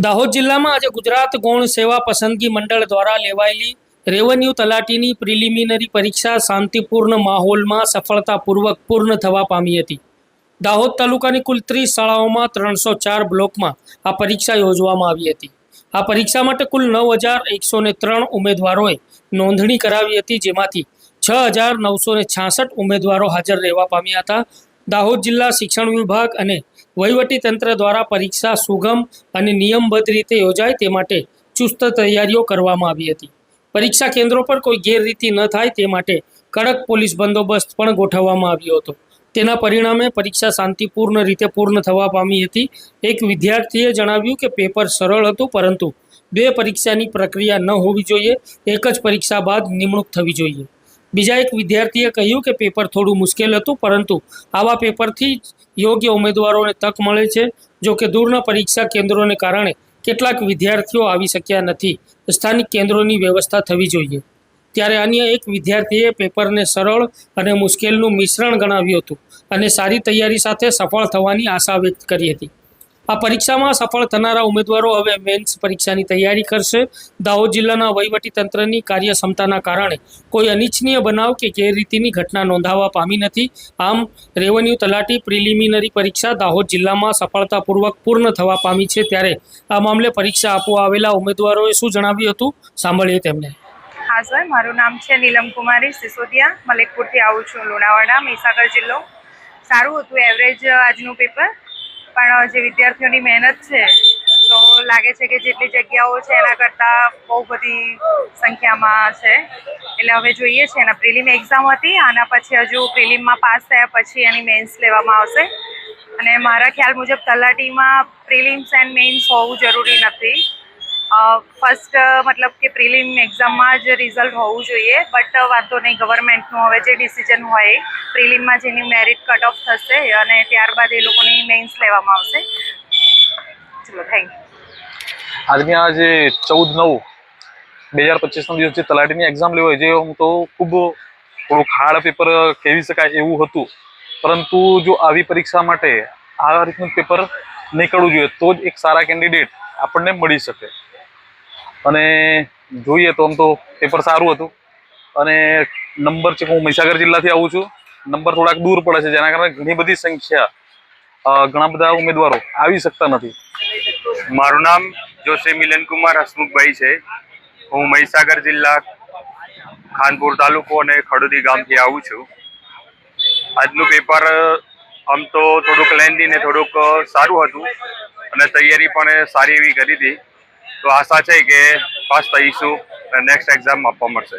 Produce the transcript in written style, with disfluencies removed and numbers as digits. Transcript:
દાહોદ જિલ્લામાં આજે ગુજરાત ગૌણ સેવા પસંદગી મંડળ દ્વારા લેવાયેલી રેવન્યુ તલાટીની પ્રિલિમિનરી પરીક્ષા શાંતિપૂર્ણ માહોલમાં સફળતાપૂર્વક પૂર્ણ થવા પામી હતી. દાહોદ તાલુકાની કુલ 30 શાળાઓમાં 304 બ્લોકમાં આ પરીક્ષા યોજવામાં આવી હતી. આ પરીક્ષા માટે કુલ 9,103 ઉમેદવારોએ નોંધણી કરાવી હતી, જેમાંથી 6,966 ઉમેદવારો હાજર રહેવા પામ્યા હતા. દાહોદ જિલ્લા શિક્ષણ વિભાગ અને વહીવટી તંત્ર દ્વારા પરીક્ષા સુગમ અને નિયમબદ્ધ રીતે યોજાય તે માટે ચુસ્ત તૈયારીઓ કરવામાં આવી હતી. પરીક્ષા કેન્દ્રો પર કોઈ ગેરરીતિ ન થાય તે માટે કડક પોલીસ બંદોબસ્ત પણ ગોઠવવામાં આવ્યો હતો. તેના પરિણામે પરીક્ષા શાંતિપૂર્ણ રીતે પૂર્ણ થવા પામી હતી. એક વિદ્યાર્થીએ જણાવ્યું કે પેપર સરળ હતું, પરંતુ 2 પરીક્ષાની પ્રક્રિયા ન હોવી જોઈએ. એક જ પરીક્ષા બાદ નિમણૂક થવી જોઈએ. બીજા એક વિદ્યાર્થીએ કહ્યું કે પેપર થોડું મુશ્કેલ હતું, પરંતુ આવા પેપરથી જ યોગ્ય ઉમેદવારોને તક મળે છે. જો કે દૂરના પરીક્ષા કેન્દ્રોને કારણે કેટલાક વિદ્યાર્થીઓ આવી શક્યા નથી. સ્થાનિક કેન્દ્રોની વ્યવસ્થા થવી જોઈએ. ત્યારે અન્ય એક વિદ્યાર્થીએ પેપરને સરળ અને મુશ્કેલનું મિશ્રણ ગણાવ્યું હતું અને સારી તૈયારી સાથે સફળ થવાની આશા વ્યક્ત કરી હતી. આ પરીક્ષામાં સફળ થનારા ઉમેદવારો હવે મેન્સ પરીક્ષાની તૈયારી કરશે. દાહોદ જિલ્લાના વહીવટીતંત્રની કાર્યક્ષમતાના કારણે કોઈ અનિચ્છનીય બનાવ કે ગેરરીતિની ઘટના નોંધાવા પામી નથી. આમ રેવન્યુ તલાટી પ્રિલિમિનરી પરીક્ષા દાહોદ જિલ્લામાં સફળતાપૂર્વક પૂર્ણ થવા પામી છે. ત્યારે આ મામલે પરીક્ષા આપવા આવેલા ઉમેદવારોએ શું જણાવ્યું હતું, સાંભળીએ તેમને. હા સર, મારું નામ છે નીલમ કુમારી સિસોદિયા. મલેકપુરથી આવું છું, લુણાવાડા, મહીસાગર જિલ્લો. સારું હતું એવરેજ આજનું પેપર, પણ જે વિદ્યાર્થીઓની મહેનત છે તો લાગે છે કે જેટલી જગ્યાઓ છે એના કરતાં બહુ બધી સંખ્યામાં છે. એટલે હવે જોઈએ છે, એના પ્રિલિમ એક્ઝામ હતી, આના પછી હજુ પ્રિલિમમાં પાસ થયા પછી એની મેન્સ લેવામાં આવશે. અને મારા ખ્યાલ મુજબ તલાટીમાં પ્રિલિમ્સ એન્ડ મેન્સ હોવું જરૂરી નથી. ફર્સ્ટ મતલબ કે પ્રિલિમ એક્ઝામમાં જ રિઝલ્ટ હોવું જોઈએ, બટ વાંધો નહીં, ગવર્મેન્ટનું હવે જે ડિસિઝન હોય, પ્રિલિમમાં જેની મેરિટ કટ ઓફ થશે અને ત્યારબાદ એ લોકોની મેન્સ લેવામાં આવશે. ચલો, થેન્ક યુ. આજની આ જે 14/9/2025 દિવસ જે તલાટીની એક્ઝામ લેવાય, જે હું તો ખૂબ થોડુંક હાર્ડ પેપર કહેવી શકાય એવું હતું. પરંતુ જો આવી પરીક્ષા માટે આ રીતનું પેપર નીકળવું જોઈએ તો જ એક સારા કેન્ડિડેટ આપણને મળી શકે. અને જોઈએ તો આમ તો પેપર સારું હતું. અને નંબર છે, હું મહીસાગર જિલ્લાથી આવું છું, નંબર થોડાક દૂર પડે છે, જેના કારણે ઘણી બધી સંખ્યા ઘણા બધા ઉમેદવારો આવી શકતા નથી. મારું નામ જોશી મિલનકુમાર હસમુખભાઈ છે. હું મહીસાગર જિલ્લા ખાનપુર તાલુકો અને ખડોદી ગામથી આવું છું. આજનું પેપર આમ તો થોડુંક લેન્ધી ને થોડુંક સારું હતું અને તૈયારી પણ સારી એવી કરી હતી. તો આશા છે કે પાસ થઈશું અને નેક્સ્ટ એક્ઝામ આપવા મળશે.